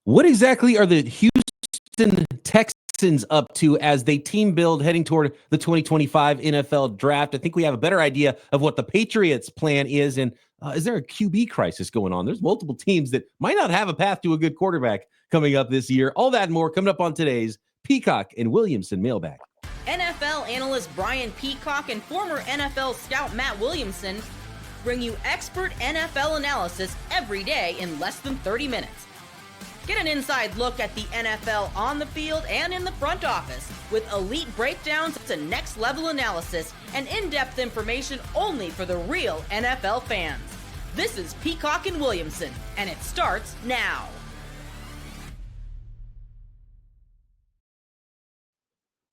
What exactly are the Houston Texans up to as they team build heading toward the 2025 NFL draft? I think we have a better idea of what the Patriots' plan is. And is there a QB crisis going on? There's multiple teams that might not have a path to a good quarterback coming up this year. All that and more coming up on today's Peacock and Williamson mailbag. NFL analyst Brian Peacock and former NFL scout Matt Williamson bring you expert NFL analysis every day in less than 30 minutes. Get an inside look at the NFL on the field and in the front office with elite breakdowns to next-level analysis and in-depth information only for the real NFL fans. This is Peacock and Williamson, and it starts now.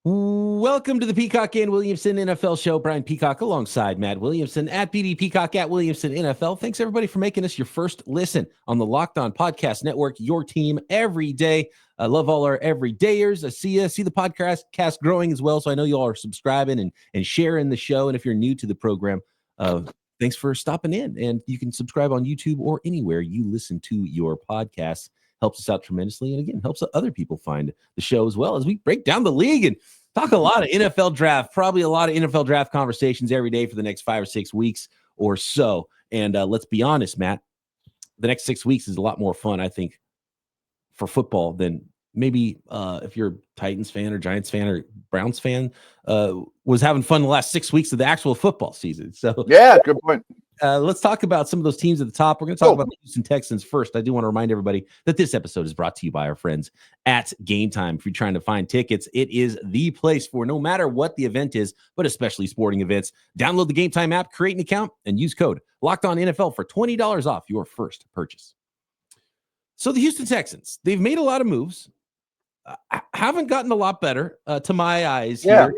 Welcome to the Peacock and Williamson NFL Show. Brian Peacock alongside Matt Williamson at BD Peacock at Williamson NFL. Thanks everybody for making us your first listen on the Locked On Podcast Network, your team every day. I love all our everydayers. I see the podcast growing as well, so I know you all are subscribing and sharing the show. And if you're new to the program, thanks for stopping in. And you can subscribe on YouTube or anywhere you listen to your podcasts. Helps us out tremendously. And again, helps other people find the show as well as we break down the league and talk a lot of NFL draft, probably a lot of NFL draft conversations every day for the next 5 or 6 weeks or so. And let's be honest, Matt, the next 6 weeks is a lot more fun, I think, for football than maybe if you're a Titans fan or Giants fan or Browns fan was having fun the last 6 weeks of the actual football season. So yeah, good point. Let's talk about some of those teams at the top. We're going to talk about the Houston Texans first. I do want to remind everybody that this episode is brought to you by our friends at Game Time. If you're trying to find tickets, it is the place for no matter what the event is, but especially sporting events. Download the Game Time app, create an account, and use code LOCKEDONNFL for $20 off your first purchase. So the Houston Texans, they've made a lot of moves. Haven't gotten a lot better to my eyes here.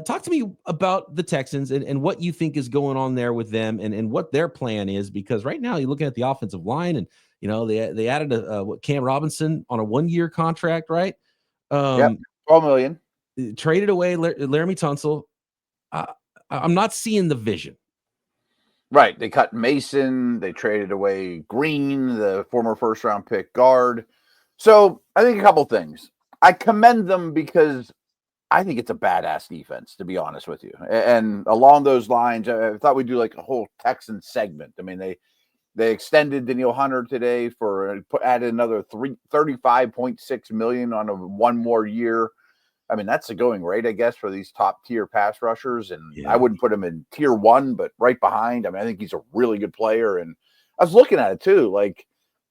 Talk to me about the Texans and what you think is going on there with them and what their plan is, because right now you're looking at the offensive line and, you know, they added Cam Robinson on a 1-year contract, right? $12 million. Traded away Laremy Tunsil. I'm not seeing the vision. Right. They cut Mason. They traded away Green, the former first-round pick guard. So I think a couple things. I commend them because I think it's a badass defense, to be honest with you. And along those lines, I thought we'd do like a whole Texans segment. I mean, they extended Danielle Hunter today added another $35.6 million on 1 more year. I mean, that's the going rate, I guess, for these top tier pass rushers. And I wouldn't put him in tier 1, but right behind. I mean, I think he's a really good player. And I was looking at it too, like,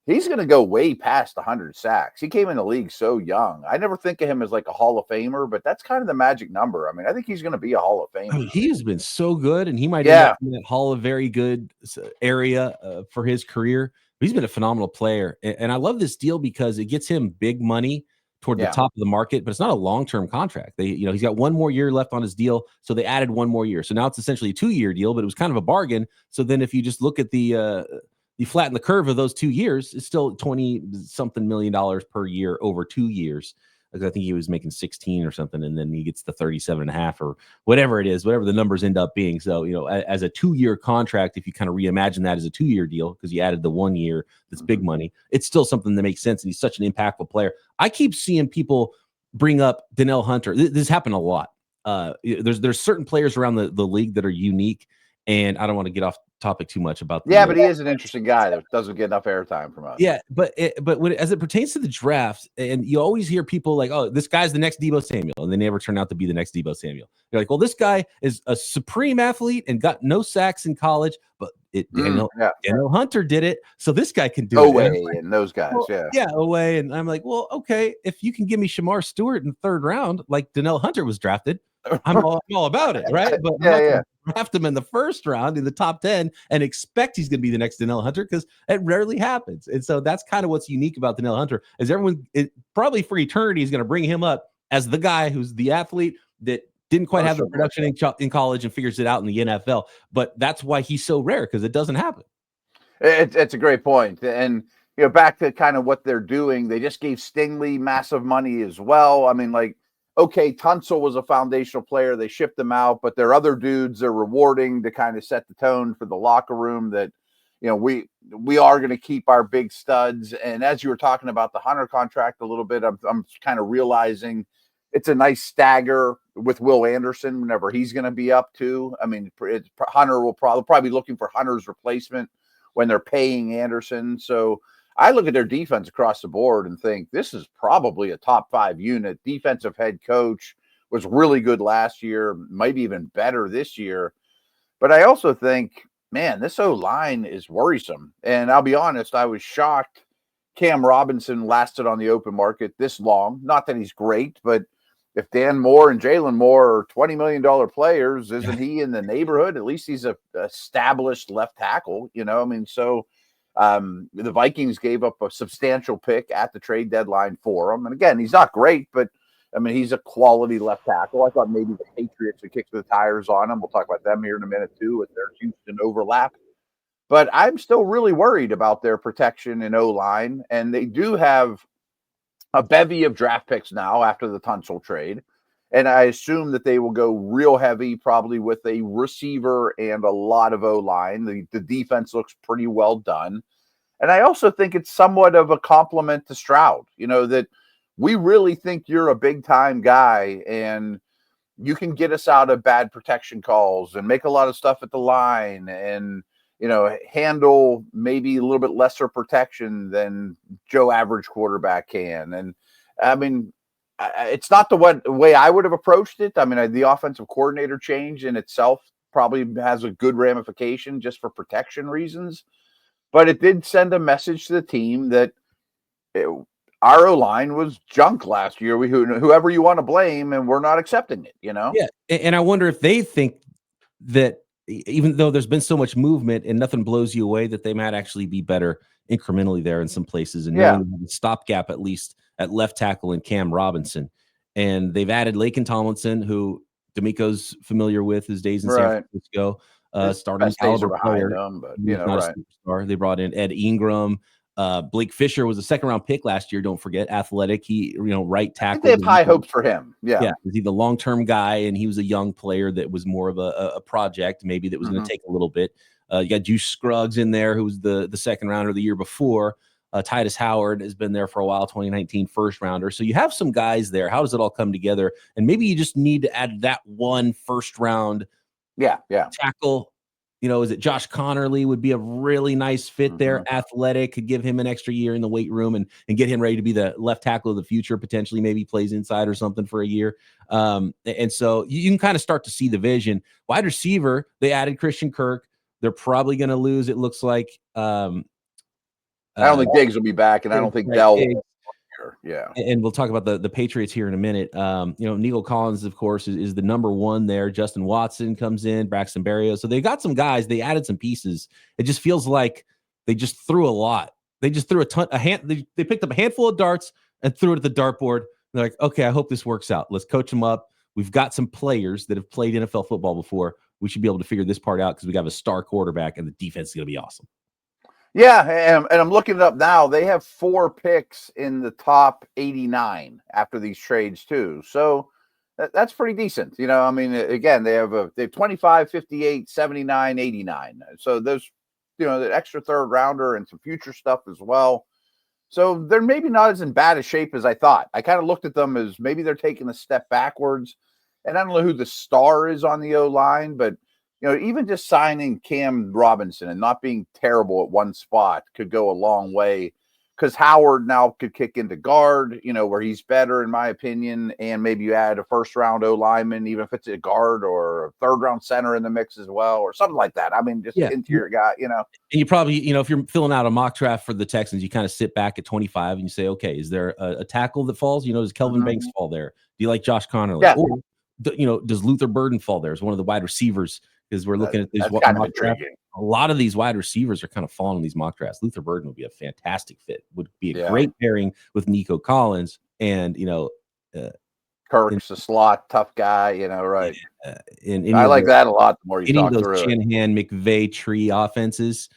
he's going to go way past 100 sacks. He came in the league so young. I never think of him as like a Hall of Famer, but that's kind of the magic number. I mean, I think he's going to be a Hall of Famer. I mean, he has been so good, and he might end up in that Hall of Very Good area for his career. But he's been a phenomenal player, and I love this deal because it gets him big money toward the top of the market, but it's not a long-term contract. He's got 1 more year left on his deal, so they added 1 more year. So now it's essentially a 2-year deal, but it was kind of a bargain. So then if you just look at you flatten the curve of those 2 years, it's still $20-something million per year over 2 years. Because I think he was making 16 or something, and then he gets the 37.5 or whatever it is, whatever the numbers end up being. So, as a 2-year contract, if you kind of reimagine that as a 2-year deal, because you added the 1 year, that's big money, it's still something that makes sense. And he's such an impactful player. I keep seeing people bring up Danielle Hunter. This happened a lot. There's certain players around the league that are unique, and I don't want to get off topic too much about that. Yeah, but he is an interesting guy that doesn't get enough airtime from us. Yeah, but when as it pertains to the draft, and you always hear people like, "Oh, this guy's the next Deebo Samuel," and they never turn out to be the next Deebo Samuel. You're like, "Well, this guy is a supreme athlete and got no sacks in college, but Danielle Hunter did it, so this guy can do it." And those guys, Oweh, and I'm like, well, okay, if you can give me Shamar Stewart in the 3rd round, like Danielle Hunter was drafted, I'm all about it, right? But I'm not gonna draft him in the 1st round in the top 10 and expect he's going to be the next Danielle Hunter, because it rarely happens. And so that's kind of what's unique about Danielle Hunter, is everyone probably for eternity is going to bring him up as the guy who's the athlete that didn't quite have the production in college and figures it out in the NFL. But that's why he's so rare, because it doesn't happen. It's a great point. And back to kind of what they're doing, they just gave Stingley massive money as well. I mean, like, okay, Tunsil was a foundational player. They shipped him out, but there are other dudes they're rewarding to kind of set the tone for the locker room that, we are going to keep our big studs. And as you were talking about the Hunter contract a little bit, I'm kind of realizing it's a nice stagger with Will Anderson whenever he's going to be up to. I mean, Hunter will probably be looking for Hunter's replacement when they're paying Anderson. So I look at their defense across the board and think this is probably a top 5 unit. Defensive head coach was really good last year, maybe even better this year. But I also think, man, this O-line is worrisome. And I'll be honest, I was shocked Cam Robinson lasted on the open market this long. Not that he's great, but if Dan Moore and Jalen Moore are $20 million players, isn't he in the neighborhood? At least he's a established left tackle, I mean, so the Vikings gave up a substantial pick at the trade deadline for him. And again, he's not great, but I mean, he's a quality left tackle. I thought maybe the Patriots would kick the tires on him. We'll talk about them here in a minute too with their Houston overlap. But I'm still really worried about their protection in O-line. And they do have a bevy of draft picks now after the Tunsil trade. And I assume that they will go real heavy, probably with a receiver and a lot of O-line. The defense looks pretty well done. And I also think it's somewhat of a compliment to Stroud, that we really think you're a big-time guy and you can get us out of bad protection calls and make a lot of stuff at the line and, handle maybe a little bit lesser protection than Joe average quarterback can. And, I mean, it's not the way I would have approached it. I mean, the offensive coordinator change in itself probably has a good ramification just for protection reasons. But it did send a message to the team that our O-line was junk last year. Whoever you want to blame, and we're not accepting it, Yeah, and I wonder if they think that even though there's been so much movement and nothing blows you away, that they might actually be better incrementally there in some places and knowing the stopgap at least at left tackle and Cam Robinson. And they've added Laken Tomlinson, who D'Amico's familiar with his days in San Francisco, starting caliber player. But not a superstar. They brought in Ed Ingram. Blake Fisher was a 2nd-round pick last year. Don't forget, athletic. He, right tackle. They have high hopes for him. Yeah. Is he the long-term guy? And he was a young player that was more of a project, maybe that was going to take a little bit. You got Juice Scruggs in there, who was the 2nd rounder the year before. Titus Howard has been there for a while, 2019 1st rounder. So you have some guys there. How does it all come together? And maybe you just need to add that one 1st round tackle. Is it Josh Connerly would be a really nice fit there. Athletic, could give him an extra year in the weight room and get him ready to be the left tackle of the future, potentially maybe plays inside or something for a year. And so you can kind of start to see the vision. Wide receiver, they added Christian Kirk. They're probably going to lose, it looks like. I don't think Diggs will be back, and I don't think Dell will. Yeah. And we'll talk about the Patriots here in a minute. Nico Collins, of course, is the number 1 there. Justin Watson comes in, Braxton Berrios. So they got some guys. They added some pieces. It just feels like they just threw a lot. They just threw they picked up a handful of darts and threw it at the dartboard. They're like, okay, I hope this works out. Let's coach them up. We've got some players that have played NFL football before. We should be able to figure this part out because we got a star quarterback and the defense is going to be awesome. Yeah, and I'm looking it up now. They have 4 picks in the top 89 after these trades too. So that's pretty decent. I mean, again, they have 25, 58, 79, 89. So there's, the extra 3rd rounder and some future stuff as well. So they're maybe not as in bad a shape as I thought. I kind of looked at them as maybe they're taking a step backwards. And I don't know who the star is on the O-line, but even just signing Cam Robinson and not being terrible at one spot could go a long way because Howard now could kick into guard, where he's better, in my opinion. And maybe you add a 1st round O lineman, even if it's a guard or a 3rd round center in the mix as well, or something like that. I mean, just interior guy, And you probably, if you're filling out a mock draft for the Texans, you kind of sit back at 25 and you say, okay, is there a tackle that falls? Does Kelvin Banks fall there? Do you like Josh Connerly? Yeah. Or, does Luther Burden fall there as one of the wide receivers? Because we're looking at these mock drafts. A lot of these wide receivers are kind of falling in these mock drafts. Luther Burden would be a fantastic fit. Would be a great pairing with Nico Collins and Kirk's a slot tough guy. Right. I like that a lot. The more you talk through Shanahan, McVay tree offenses,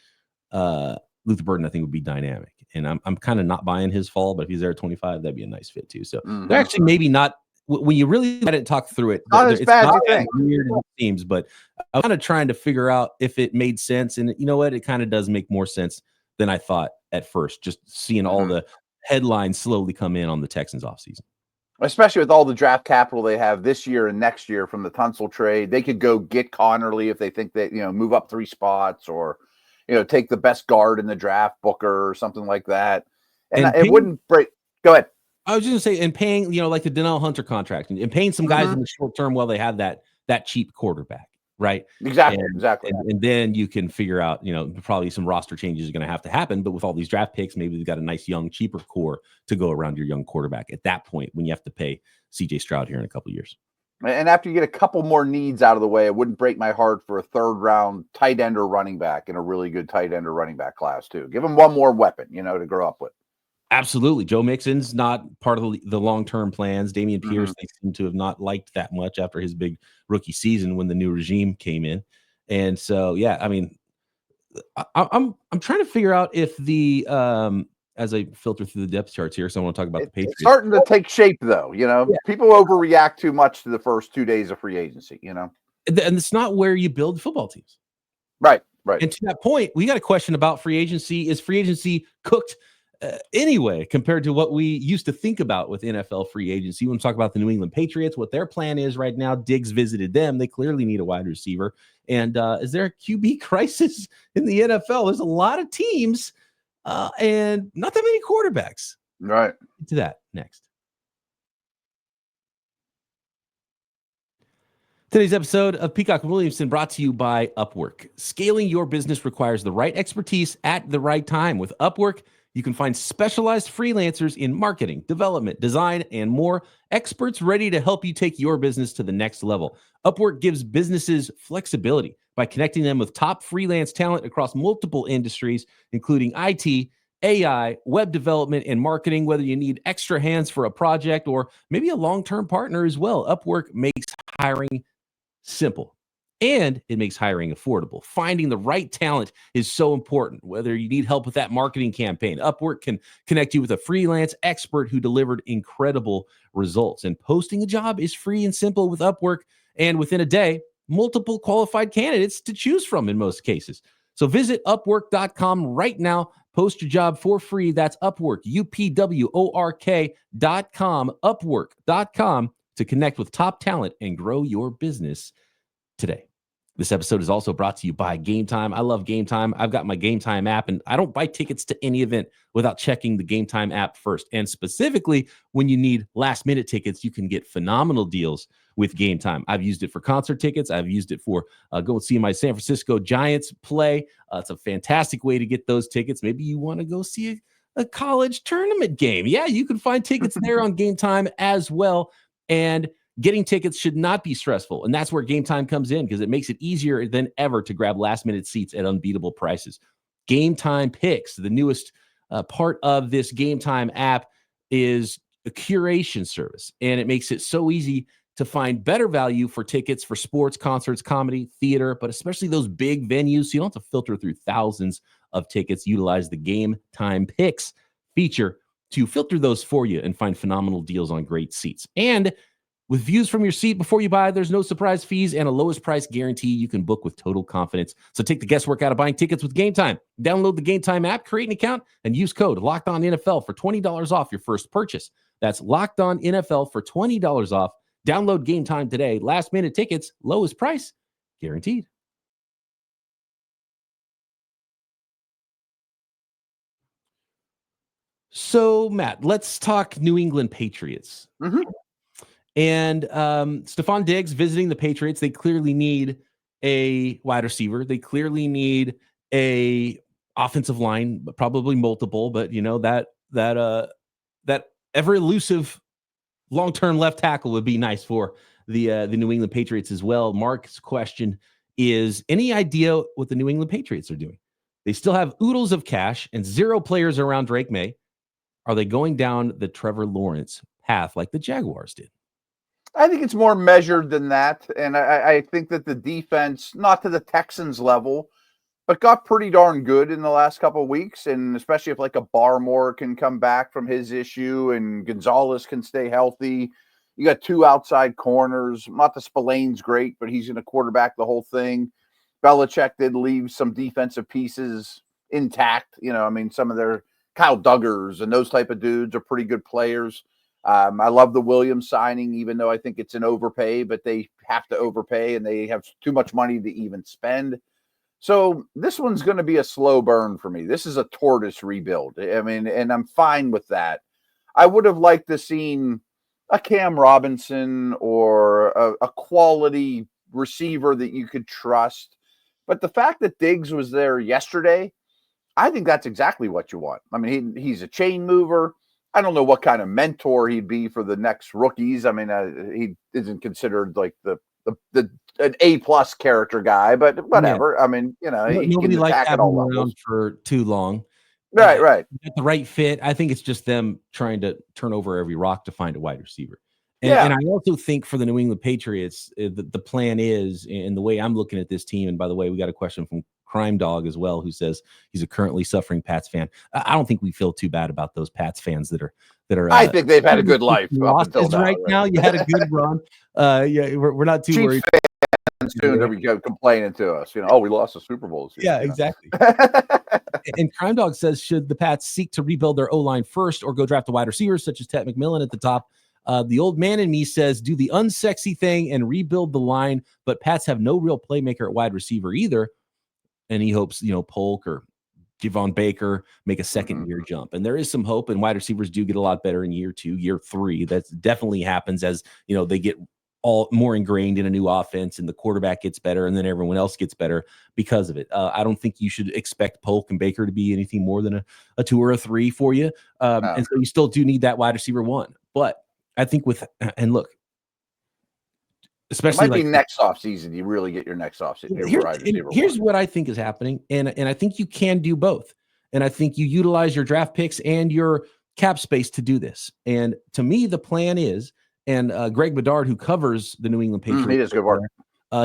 Luther Burden I think would be dynamic. And I'm kind of not buying his fall, but if he's there at 25, that'd be a nice fit too. So they're actually maybe not when you really let it talk through it, Not as it's bad as not you as think. weird as it seems, but I'm kind of trying to figure out if it made sense. And you know what? It kind of does make more sense than I thought at first, just seeing all the headlines slowly come in on the Texans offseason. Especially with all the draft capital they have this year and next year from the Tunsil trade. They could go get Connerly if they think that, move up 3 spots, or, take the best guard in the draft, Booker or something like that. And it wouldn't break. Go ahead. I was just going to say, and paying, like the Danielle Hunter contract and paying some guys in the short term while they have that cheap quarterback, right? Exactly. And then you can figure out, probably some roster changes are going to have to happen. But with all these draft picks, maybe they've got a nice, young, cheaper core to go around your young quarterback at that point when you have to pay CJ Stroud here in a couple of years. And after you get a couple more needs out of the way, it wouldn't break my heart for a 3rd round tight end or running back in a really good tight end or running back class too. Give them one more weapon, to grow up with. Absolutely. Joe Mixon's not part of the long-term plans. Damian Pierce, they seem to have not liked that much after his big rookie season when the new regime came in. And so, yeah, I mean, I'm trying to figure out if the as I filter through the depth charts here, so I want to talk about the Patriots. It's starting to take shape, though. People overreact too much to the first 2 days of free agency. And it's not where you build football teams. Right. And to that point, we got a question about free agency. Is free agency cooked anyway compared to what we used to think about with NFL free agency? When we talk about the New England Patriots, what their plan is right now. Diggs visited them. They clearly need a wide receiver. And is there a QB crisis in the NFL? There's a lot of teams and not that many quarterbacks. Right. To that next. Today's episode of Peacock and Williamson brought to you by Upwork. Scaling your business requires the right expertise at the right time. With Upwork, you can find specialized freelancers in marketing, development, design, and more, experts ready to help you take your business to the next level. Upwork gives businesses flexibility by connecting them with top freelance talent across multiple industries, including IT, AI, web development, and marketing. Whether you need extra hands for a project or maybe a long-term partner as well, Upwork makes hiring simple. And it makes hiring affordable. Finding the right talent is so important. Whether you need help with that marketing campaign, Upwork can connect you with a freelance expert who delivered incredible results. And posting a job is free and simple with Upwork. And within a day, multiple qualified candidates to choose from in most cases. So visit Upwork.com right now. Post your job for free. That's Upwork, UPWORK.com, Upwork.com to connect with top talent and grow your business today. This episode is also brought to you by Game Time. I love Game Time. I've got my Game Time app, and I don't buy tickets to any event without checking the Game Time app first. And specifically, when you need last-minute tickets, you can get phenomenal deals with Game Time. I've used it for concert tickets. I've used it for go and see my San Francisco Giants play. It's a fantastic way to get those tickets. Maybe you want to go see a college tournament game. Yeah, you can find tickets there on Game Time as well. And getting tickets should not be stressful. And that's where Game Time comes in, because it makes it easier than ever to grab last-minute seats at unbeatable prices. Game Time Picks, the newest part of this Game Time app, is a curation service. And it makes it so easy to find better value for tickets for sports, concerts, comedy, theater, but especially those big venues. So you don't have to filter through thousands of tickets. Utilize the Game Time Picks feature to filter those for you and find phenomenal deals on great seats. And with views from your seat before you buy, there's no surprise fees and a lowest price guarantee. You can book with total confidence. So take the guesswork out of buying tickets with Game Time. Download the Game Time app, create an account, and use code LOCKEDONNFL for $20 off your first purchase. That's LOCKEDONNFL for $20 off. Download Game Time today. Last minute tickets, lowest price guaranteed. So, Matt, let's talk New England Patriots. And Stephon Diggs visiting the Patriots. They clearly need a wide receiver. They clearly need a offensive line, probably multiple. But that ever elusive long-term left tackle would be nice for the New England Patriots as well. Mark's question is: any idea what the New England Patriots are doing? They still have oodles of cash and 0 players around Drake May. Are they going down the Trevor Lawrence path like the Jaguars did? I think it's more measured than that. And I think that the defense, not to the Texans level, but got pretty darn good in the last couple of weeks. And especially if like a Barmore can come back from his issue and Gonzalez can stay healthy, You got 2 outside corners. Mata Spillane's great, but he's going to quarterback the whole thing. Belichick did leave some defensive pieces intact. I mean, some of their Kyle Duggars and those type of dudes are pretty good players. I love the Williams signing, even though I think it's an overpay, but they have to overpay and they have too much money to even spend. So this one's going to be a slow burn for me. This is a tortoise rebuild. I mean, and I'm fine with that. I would have liked to seen a Cam Robinson or a quality receiver that you could trust. But the fact that Diggs was there yesterday, I think that's exactly what you want. I mean, he's a chain mover. I don't know what kind of mentor he'd be for the next rookies. I mean, he isn't considered like an A+ character guy, but whatever. Yeah. I mean, nobody likes having him around for too long. Right. The right fit. I think it's just them trying to turn over every rock to find a wide receiver. And I also think for the New England Patriots, the plan is, and the way I'm looking at this team, and by the way, we got a question from Crime Dog as well, who says he's a currently suffering Pats fan. I don't think we feel too bad about those Pats fans that are. I think they've had a good life up until now. Right now, you had a good run. We're not too worried. Soon they'll be complaining to us, we lost the Super Bowl. Yeah, exactly. And Crime Dog says, should the Pats seek to rebuild their O-line first or go draft a wide receiver such as Ted McMillan at the top? The old man in me says, do the unsexy thing and rebuild the line, but Pats have no real playmaker at wide receiver either. And he hopes, Polk or Javon Baker make a second year jump. And there is some hope, and wide receivers do get a lot better in year 2, year 3. That definitely happens as, they get all more ingrained in a new offense and the quarterback gets better and then everyone else gets better because of it. I don't think you should expect Polk and Baker to be anything more than a 2 or a 3 for you. And so you still do need that wide receiver 1. But I think and look, especially it might be next offseason, you really get your next offseason. Here's what I think is happening, and I think you can do both. And I think you utilize your draft picks and your cap space to do this. And to me, the plan is, and Greg Bedard, who covers the New England Patriots, he does good work.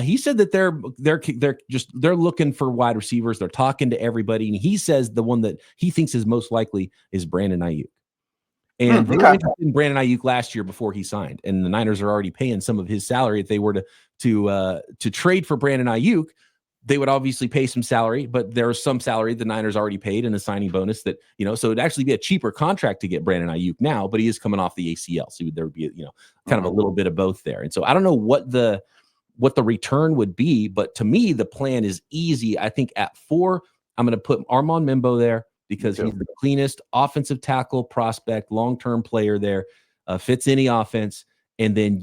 He said that they're looking for wide receivers. They're talking to everybody, and he says the one that he thinks is most likely is Brandon Ayuk. And they were interested in Brandon Ayuk last year before he signed, and the Niners are already paying some of his salary. If they were to trade for Brandon Ayuk, they would obviously pay some salary, but there's some salary the Niners already paid and a signing bonus that, so it'd actually be a cheaper contract to get Brandon Ayuk now, but he is coming off the ACL. So there would be, kind of a little bit of both there. And so I don't know what the return would be, but to me, the plan is easy. I think at 4, I'm going to put Armand Membo there because he's the cleanest offensive tackle prospect, long-term player there, fits any offense. And then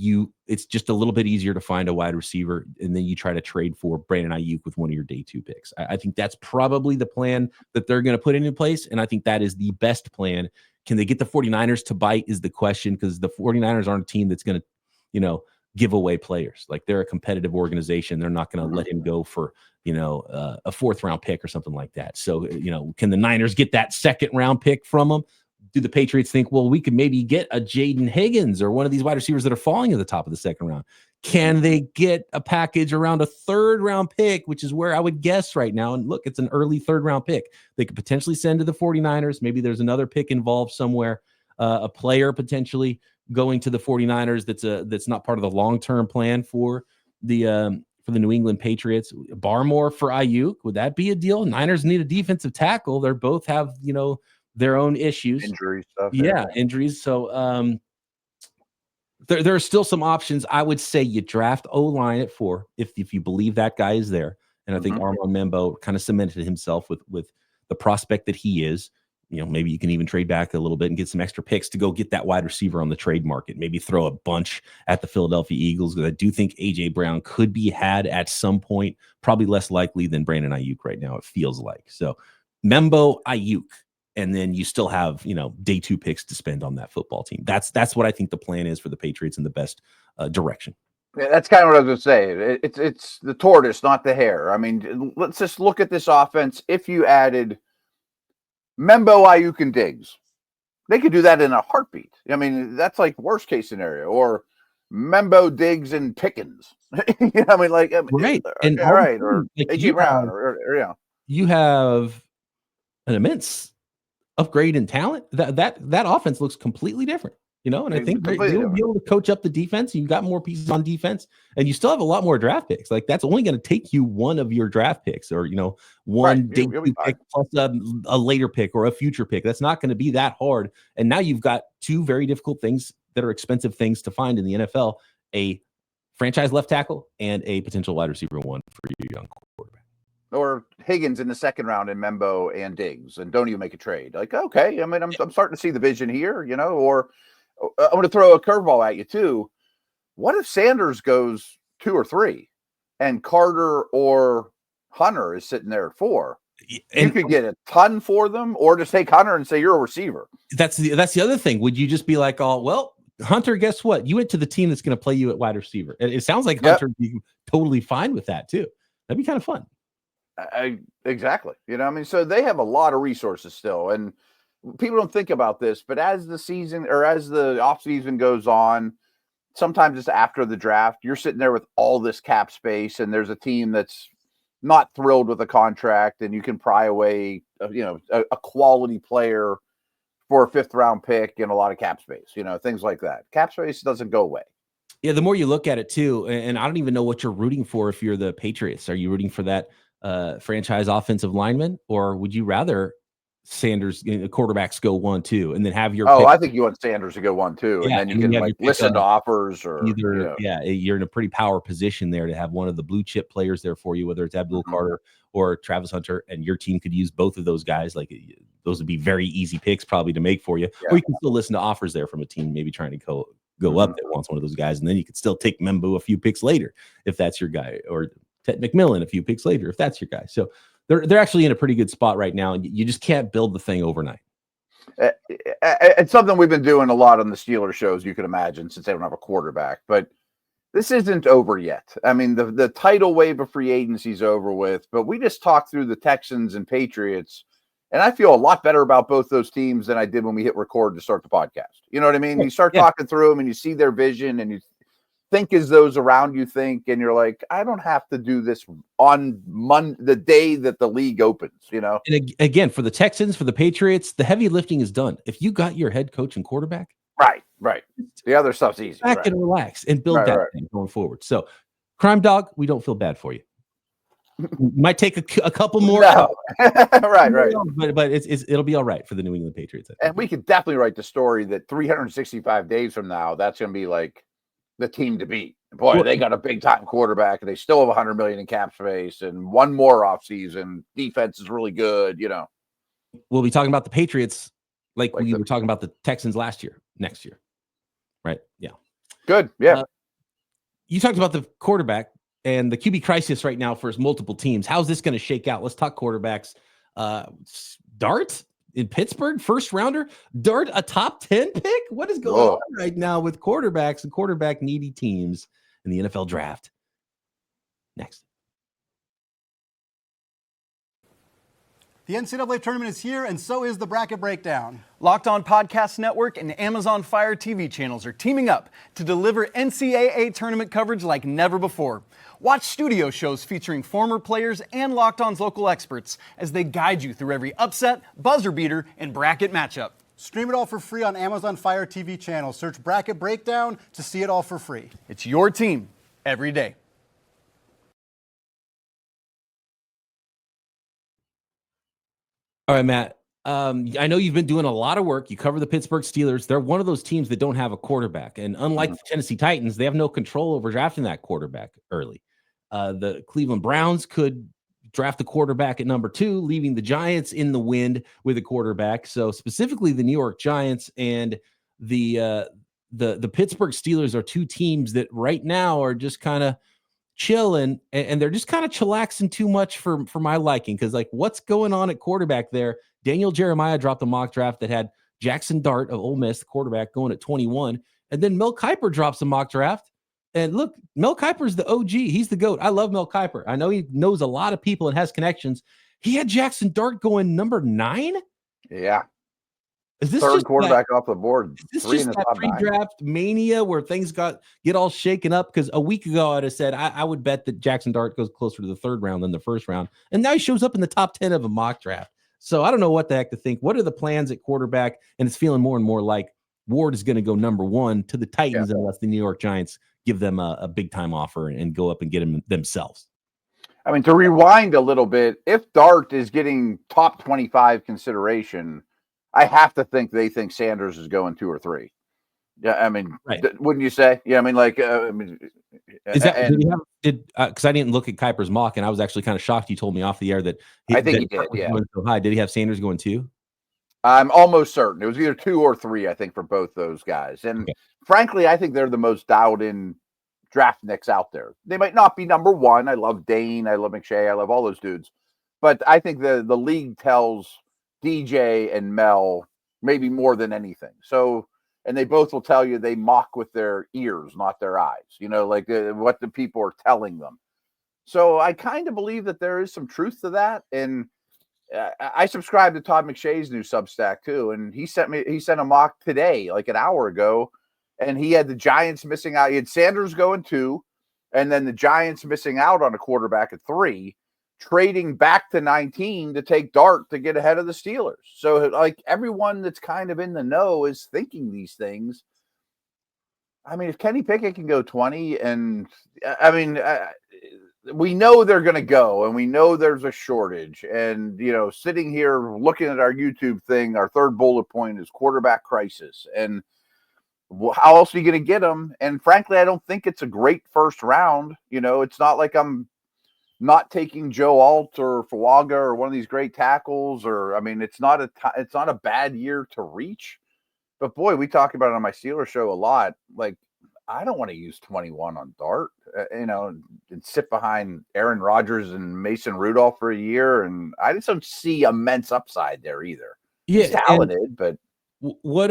it's just a little bit easier to find a wide receiver. And then you try to trade for Brandon Ayuk with one of your day 2 picks. I think that's probably the plan that they're going to put into place. And I think that is the best plan. Can they get the 49ers to bite is the question, because the 49ers aren't a team that's going to, give away players. Like, they're a competitive organization. They're not going to let him go for, a 4th round pick or something like that. So, can the Niners get that 2nd round pick from them? Do the Patriots think, well, we could maybe get a Jaden Higgins or one of these wide receivers that are falling at the top of the 2nd round? Can they get a package around a 3rd round pick, which is where I would guess right now? And look, it's an early 3rd round pick. They could potentially send to the 49ers. Maybe there's another pick involved somewhere, a player potentially going to the 49ers that's not part of the long-term plan for the New England Patriots. Barmore for Ayuk, would that be a deal? Niners need a defensive tackle. They both have, their own issues. Injury stuff. Yeah, injuries. So there are still some options. I would say you draft O-line at 4 if you believe that guy is there. And I think Armand Membo kind of cemented himself with the prospect that he is. Maybe you can even trade back a little bit and get some extra picks to go get that wide receiver on the trade market. Maybe throw a bunch at the Philadelphia Eagles, because I do think A.J. Brown could be had at some point, probably less likely than Brandon Ayuk right now, it feels like. So Membo, Ayuk, and then you still have, day 2 picks to spend on that football team. That's what I think the plan is for the Patriots in the best direction. Yeah, that's kind of what I was going to say. It's the tortoise, not the hare. I mean, let's just look at this offense. If you added Membo, Ayuk, and Diggs, they could do that in a heartbeat. I mean, that's like worst case scenario. Or Membo, Diggs, and Pickens. Right. And all right. Or A.J. Brown. Or you have an immense upgrade in talent. That offense looks completely different. And I think Completely you'll be able to coach up the defense. You've got more pieces on defense, and you still have a lot more draft picks. Like, that's only going to take you one of your draft picks, or one day two pick plus a later pick or a future pick. That's not going to be that hard. And now you've got two very difficult things that are expensive things to find in the NFL: a franchise left tackle and a potential wide receiver one for your young quarterback. Or Higgins in the second round and Membo and Diggs, and don't even make a trade. Like, okay, I mean, I'm starting to see the vision here, or I'm going to throw a curveball at you too. What if Sanders goes 2 or 3 and Carter or Hunter is sitting there at 4? And you could get a ton for them, or just take Hunter and say you're a receiver. That's the other thing. Would you just be like, oh, well, Hunter, guess what? You went to the team that's going to play you at wide receiver. It sounds like Hunter would be totally fine with that too. That'd be kind of fun. Exactly. So they have a lot of resources still, and people don't think about this, but as the season or as the offseason goes on, sometimes it's after the draft, you're sitting there with all this cap space, and there's a team that's not thrilled with a contract, and you can pry away, a quality player for a 5th round pick and a lot of cap space, things like that. Cap space doesn't go away. Yeah. The more you look at it too, and I don't even know what you're rooting for. If you're the Patriots, are you rooting for that franchise offensive lineman, or would you rather Sanders quarterbacks go 1-2 and then have your pick? I think you want Sanders to go 1-2, and then you can listen to offers, or you're in a pretty power position there to have one of the blue chip players there for you, whether it's Abdul Carter or Travis Hunter, and your team could use both of those guys. Like, those would be very easy picks probably to make for you. Or you can still listen to offers there from a team maybe trying to go up that wants one of those guys, and then you could still take Membo a few picks later if that's your guy, or Ted McMillan a few picks later if that's your guy. So they're actually in a pretty good spot right now, and you just can't build the thing overnight. It's something we've been doing a lot on the Steelers shows, you can imagine, since they don't have a quarterback. But this isn't over yet. I mean, the tidal wave of free agency is over with, but we just talked through the Texans and Patriots, and I feel a lot better about both those teams than I did when we hit record to start the podcast. You know what I mean? You start talking through them, and you see their vision, and you think as those around you think, and you're like, I don't have to do this on the day that the league opens, And again, for the Texans, for the Patriots, the heavy lifting is done. If you got your head coach and quarterback, right. The other stuff's easy. Back and relax and build that thing going forward. So, Crime Dog, we don't feel bad for you. Might take a couple more. No. right. But it'll be all right for the New England Patriots. And we could definitely write the story that 365 days from now, that's going to be like the team to beat. Boy, they got a big time quarterback, and they still have $100 million in cap space, and one more offseason. Defense is really good. We'll be talking about the Patriots like we were talking about the Texans next year. Right? Yeah. Good. Yeah. You talked about the quarterback and the QB crisis right now for multiple teams. How's this going to shake out? Let's talk quarterbacks. Dart in Pittsburgh, first rounder. Dart, a top 10 pick? What is going on right now with quarterbacks and quarterback needy teams in the NFL draft? Next. The NCAA tournament is here, and so is the bracket breakdown. Locked On Podcast Network and Amazon Fire TV channels are teaming up to deliver NCAA tournament coverage like never before. Watch studio shows featuring former players and Locked On's local experts as they guide you through every upset, buzzer beater, and bracket matchup. Stream it all for free on Amazon Fire TV channel. Search Bracket Breakdown to see it all for free. It's your team every day. All right, Matt. I know you've been doing a lot of work. You cover the Pittsburgh Steelers. They're one of those teams that don't have a quarterback. And unlike the Tennessee Titans, they have no control over drafting that quarterback early. The Cleveland Browns could draft the quarterback at number 2, leaving the Giants in the wind with a quarterback. So specifically the New York Giants and the Pittsburgh Steelers are two teams that right now are just kind of chilling, and they're just kind of chillaxing too much for my liking. Because like, what's going on at quarterback there? Daniel Jeremiah dropped a mock draft that had Jackson Dart of Ole Miss, the quarterback, going at 21. And then Mel Kiper drops a mock draft. And look, Mel Kiper's the OG. He's the GOAT. I love Mel Kiper. I know he knows a lot of people and has connections. He had Jackson Dart going number 9. Yeah. Is this third just quarterback off the board? Is this just that pre-draft mania where things get all shaken up? Because a week ago I'd have said I would bet that Jackson Dart goes closer to the 3rd round than the 1st round. And now he shows up in the top 10 of a mock draft. So I don't know what the heck to think. What are the plans at quarterback? And it's feeling more and more like Ward is going to go number 1 to the Titans unless the New York Giants give them a big time offer and go up and get him themselves. I mean, to rewind a little bit, if Dart is getting top 25 consideration, I have to think they think Sanders is going 2 or 3. Yeah, I mean, wouldn't you say? Yeah, I mean, like, is that because I didn't look at Kiper's mock, and I was actually kind of shocked. You told me off the air that I think he did. Yeah, so high. Did he have Sanders going 2? I'm almost certain it was either 2 or 3. I think for both those guys, and frankly, I think they're the most dialed in draft nicks out there. They might not be number 1. I love Dane, I love McShay, I love all those dudes, but I think the league tells DJ and Mel maybe more than anything. So. And they both will tell you they mock with their ears, not their eyes, like what the people are telling them. So I kind of believe that there is some truth to that. And I subscribe to Todd McShay's new Substack too. And he sent a mock today, like an hour ago. And he had the Giants missing out. He had Sanders going 2, and then the Giants missing out on a quarterback at 3. Trading back to 19 to take Dart to get ahead of the Steelers. So like everyone that's kind of in the know is thinking these things. I mean, if Kenny Pickett can go 20, and I mean, we know they're going to go, and we know there's a shortage. And, sitting here looking at our YouTube thing, our third bullet point is quarterback crisis. And how else are you going to get them? And frankly, I don't think it's a great first round. It's not like I'm not taking Joe Alt or Fuaga or one of these great tackles, or I mean, it's not a bad year to reach. But boy, we talk about it on my Steelers show a lot. Like, I don't want to use 21 on Dart, and sit behind Aaron Rodgers and Mason Rudolph for a year, and I just don't see immense upside there either. Yeah, he's talented, but what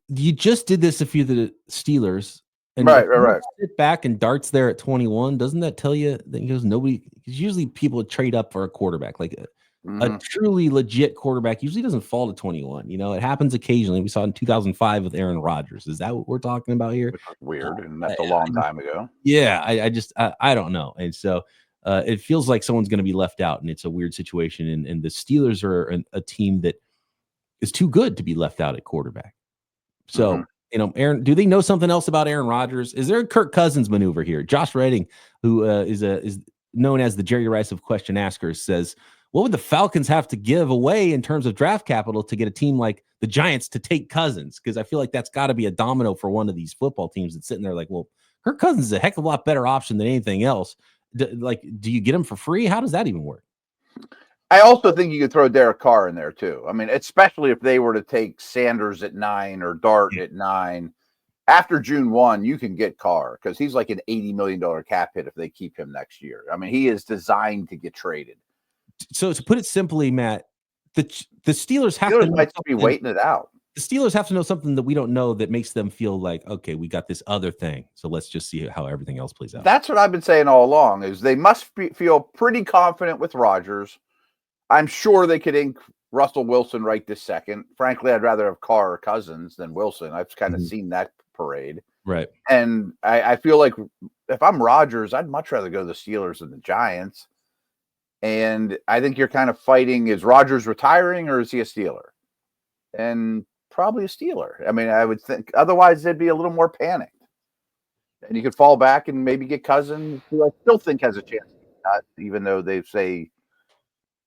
you just did this a few of the Steelers. And right. Sit back and Dart's there at 21. Doesn't that tell you that nobody? Because usually people trade up for a quarterback, like a truly legit quarterback. Usually doesn't fall to 21. It happens occasionally. We saw it in 2005 with Aaron Rodgers. Is that what we're talking about here? Weird, and that's a long time ago. Yeah, I don't know, and so it feels like someone's going to be left out, and it's a weird situation. And the Steelers are a team that is too good to be left out at quarterback. So. Aaron, do they know something else about Aaron Rodgers? Is there a Kirk Cousins maneuver here? Josh Redding, who is known as the Jerry Rice of question askers, says, what would the Falcons have to give away in terms of draft capital to get a team like the Giants to take Cousins? Because I feel like that's got to be a domino for one of these football teams that's sitting there like, well, Kirk Cousins is a heck of a lot better option than anything else. Do you get him for free? How does that even work? I also think you could throw Derek Carr in there too. I mean, especially if they were to take Sanders at 9 or Dart at 9. After June 1, you can get Carr because he's like an $80 million cap hit if they keep him next year. I mean, he is designed to get traded. So to put it simply, Matt, the Steelers might be waiting it out. The Steelers have to know something that we don't know that makes them feel like, okay, we got this other thing. So let's just see how everything else plays out. That's what I've been saying all along is they must feel pretty confident with Rodgers. I'm sure they could ink Russell Wilson right this second. Frankly, I'd rather have Carr or Cousins than Wilson. I've kind of seen that parade. Right. And I feel like if I'm Rodgers, I'd much rather go to the Steelers than the Giants. And I think you're kind of fighting, is Rodgers retiring or is he a Steeler? And probably a Steeler. I mean, I would think otherwise they'd be a little more panicked. And you could fall back and maybe get Cousins, who I still think has a chance, even though they say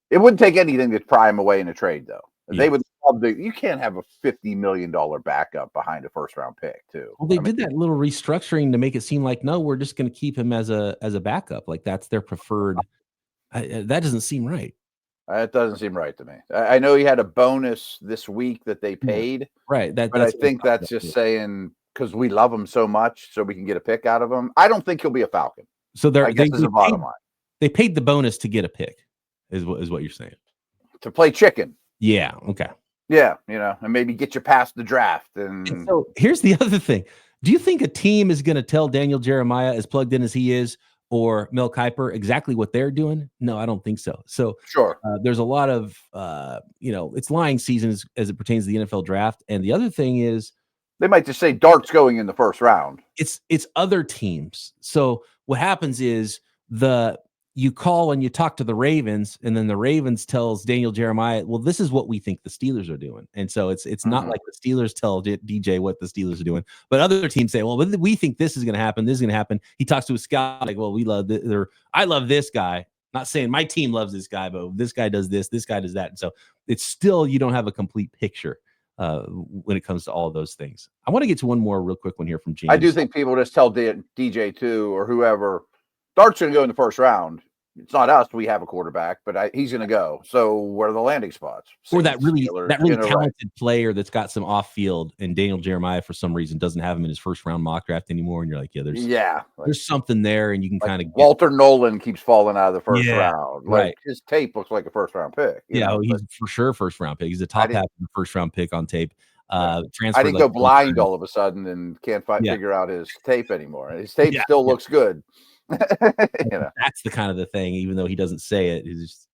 it wouldn't take anything to pry him away in a trade, though. Yeah. They would love to. You can't have a $50 million backup behind a first-round pick, too. Well, they did that little restructuring to make it seem like, no, we're just going to keep him as a backup. Like that's their preferred. That doesn't seem right. It doesn't seem right to me. I know he had a bonus this week that they paid. Right. But I think that's just saying because we love him so much so we can get a pick out of him. I don't think he'll be a Falcon. So they the bottom line. They paid the bonus to get a pick. Is what you're saying. To play chicken. Yeah. Okay. Yeah. And maybe get you past the draft. And so here's the other thing. Do you think a team is going to tell Daniel Jeremiah, as plugged in as he is, or Mel Kiper exactly what they're doing? No, I don't think so. So sure. There's a lot of, it's lying season as it pertains to the NFL draft. And the other thing is they might just say Dart's going in the first round. It's other teams. So what happens is you call and you talk to the Ravens, and then the Ravens tells Daniel Jeremiah, well, this is what we think the Steelers are doing. And so it's not like the Steelers tell DJ what the Steelers are doing, but other teams say, well, we think this is going to happen. This is going to happen. He talks to a scout like, well, we love this, or I love this guy. Not saying my team loves this guy, but this guy does this guy does that. And so it's still, you don't have a complete picture when it comes to all of those things. I want to get to one more real quick one here from James. I do think people just tell DJ too, or whoever, Dart's going to go in the first round. It's not us. We have a quarterback, but he's going to go. So where are the landing spots? Or that really talented player that's got some off field, and Daniel Jeremiah for some reason doesn't have him in his first round mock draft anymore. And you're like, there's something there, and you can kind of Walter Nolan keeps falling out of the first round. Like his tape looks like a first round pick. He's for sure first round pick. He's a top half of the first round pick on tape. I didn't go blind all of a sudden and can't figure out his tape anymore. His tape still looks good. That's the kind of the thing, even though he doesn't say it, is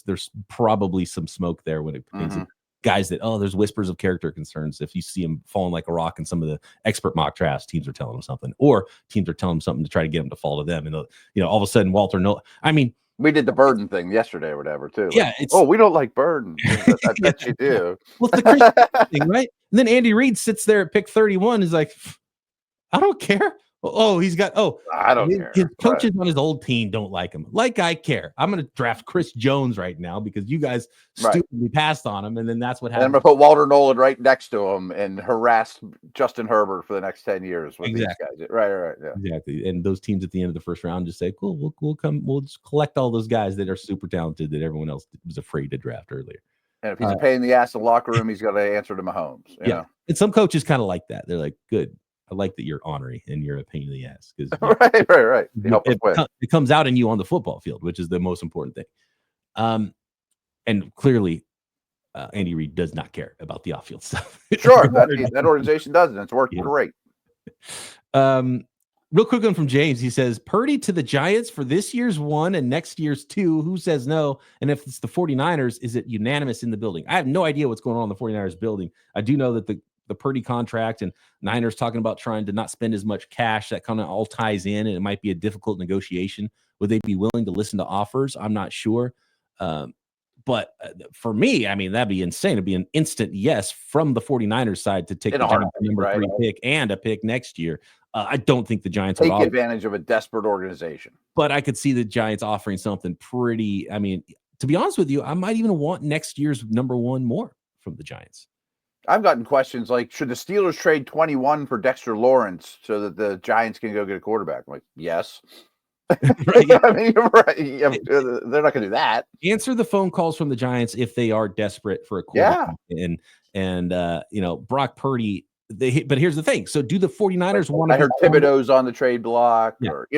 there's probably some smoke there when it comes to guys that there's whispers of character concerns. If you see him falling like a rock in some of the expert mock drafts, teams are telling him something, or teams are telling him something to try to get him to fall to them. And all of a sudden Walter we did the Burden thing yesterday or whatever too. We don't like Burden. I bet you do. Well, it's the Christian thing, right? And then Andy Reid sits there at pick 31 is like, I don't care. I don't care. His coaches on his old team don't like him. Like I care. I'm going to draft Chris Jones right now because you guys stupidly passed on him, and then that's what happened. And I'm going to put Walter Nolan right next to him and harass Justin Herbert for the next 10 years with these guys. Right. Yeah. Exactly. And those teams at the end of the first round just say, cool, we'll just collect all those guys that are super talented that everyone else was afraid to draft earlier. And if he's a pain in the ass in the locker room, he's got to answer to Mahomes. You know? And some coaches kind of like that. They're like, good. I like that you're ornery and you're a pain in the ass because right. It comes out in you on the football field, which is the most important thing. And clearly, Andy Reid does not care about the off-field stuff. Sure, that organization doesn't. It's working great. Real quick one from James. He says, Purdy to the Giants for this year's 1 and next year's 2. Who says no? And if it's the 49ers, is it unanimous in the building? I have no idea what's going on in the 49ers building. I do know that the Purdy contract and Niners talking about trying to not spend as much cash, that kind of all ties in, and it might be a difficult negotiation. Would they be willing to listen to offers? I'm not sure. But for me, that'd be insane. It'd be an instant yes from the 49ers side to take the Giants number 3 pick and a pick next year. I don't think the Giants take advantage of a desperate organization. But I could see the Giants offering something pretty. To be honest with you, I might even want next year's number 1 more from the Giants. I've gotten questions like, should the Steelers trade 21 for Dexter Lawrence so that the Giants can go get a quarterback? I'm like, yes. Right. You're right. They're not going to do that. Answer the phone calls from the Giants if they are desperate for a quarterback. And Brock Purdy. But here's the thing. So do the 49ers want to? I heard Thibodeau's on the trade block, or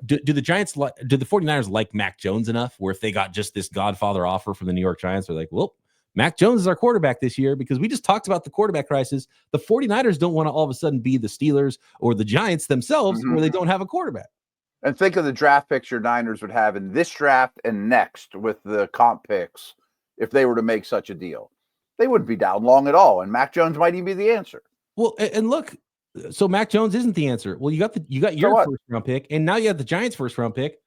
do the Giants do the 49ers like Mac Jones enough where if they got just this Godfather offer from the New York Giants, they're like, well, Mac Jones is our quarterback this year, because we just talked about the quarterback crisis. The 49ers don't want to all of a sudden be the Steelers or the Giants themselves where they don't have a quarterback. And think of the draft picks your Niners would have in this draft and next with the comp picks if they were to make such a deal. They wouldn't be down long at all, and Mac Jones might even be the answer. Well, and look, so Mac Jones isn't the answer. Well, you got your first round pick, and now you have the Giants' first round pick.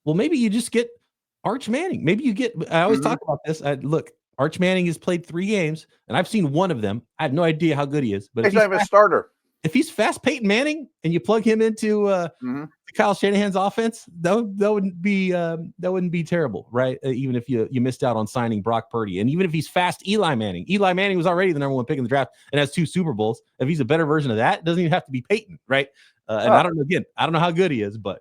Well, maybe you just get Arch Manning. Maybe you get. I always talk about this. Look, Arch Manning has played 3 games, and I've seen one of them. I have no idea how good he is, but he's not even a starter. If he's fast Peyton Manning and you plug him into Kyle Shanahan's offense, that wouldn't be terrible, right? Even if you missed out on signing Brock Purdy, and even if he's fast Eli Manning was already the number 1 pick in the draft and has 2 Super Bowls. If he's a better version of that, it doesn't even have to be Peyton, right? And I don't know how good he is, but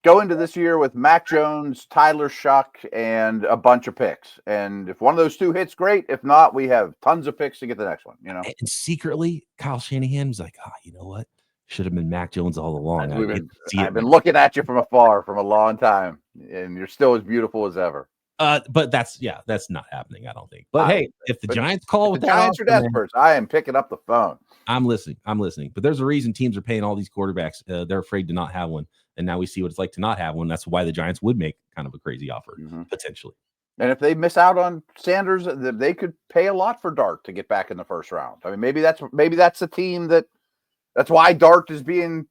go into this year with Mac Jones, Tyler Shuck, and a bunch of picks. And if one of those 2 hits, great. If not, we have tons of picks to get the next one. And secretly, Kyle Shanahan was like, you know what? Should have been Mac Jones all along. I've been looking at you from afar from a long time, and you're still as beautiful as ever. But that's not happening, I don't think. But hey, if the Giants call with the Giants are desperate, I am picking up the phone. I'm listening. But there's a reason teams are paying all these quarterbacks. They're afraid to not have one. And now we see what it's like to not have one. That's why the Giants would make kind of a crazy offer, potentially. And if they miss out on Sanders, they could pay a lot for Dart to get back in the first round. Maybe that's a team that's why Dart is being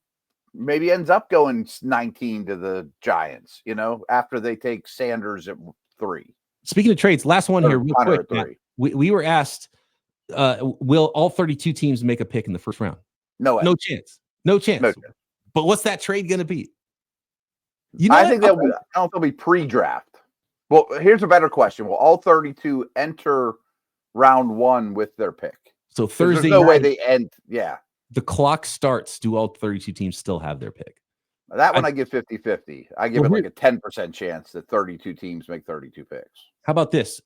maybe ends up going 19 to the Giants, after they take Sanders at 3. Speaking of trades, last one here, real Hunter quick. at 3. We were asked, will all 32 teams make a pick in the first round? No way. No chance. No chance. No chance. But what's that trade going to be? I think I don't know if they'll be pre-draft. Well, here's a better question. Will all 32 enter round 1 with their pick? So Thursday there's no night, way they end. Yeah. The clock starts. Do all 32 teams still have their pick? That one I give 50-50. I give it like a 10% chance that 32 teams make 32 picks. How about this?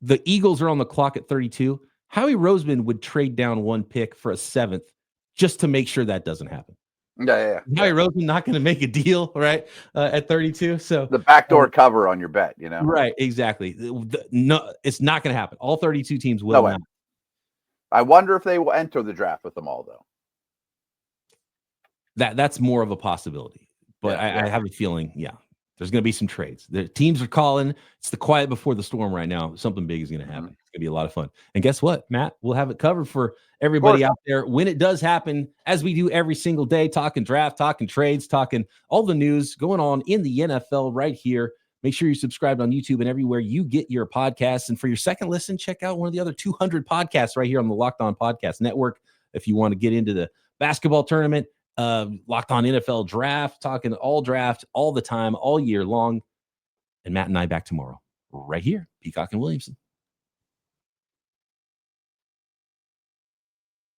The Eagles are on the clock at 32. Howie Roseman would trade down 1 pick for a 7th just to make sure that doesn't happen. Yeah. Howie Roseman not going to make a deal, right, at 32. So the backdoor cover on your bet, Right, exactly. No, it's not going to happen. All 32 teams will not. I wonder if they will enter the draft with them all, though. That's more of a possibility, but I have a feeling, there's going to be some trades. The teams are calling. It's the quiet before the storm right now. Something big is going to happen. It's going to be a lot of fun. And guess what, Matt? We'll have it covered for everybody out there when it does happen, as we do every single day, talking draft, talking trades, talking all the news going on in the NFL right here. Make sure you're subscribed on YouTube and everywhere you get your podcasts. And for your second listen, check out one of the other 200 podcasts right here on the Locked On Podcast Network. If you want to get into the basketball tournament, Locked On NFL Draft, talking all draft all the time, all year long. And Matt and I back tomorrow right here, Peacock and Williamson.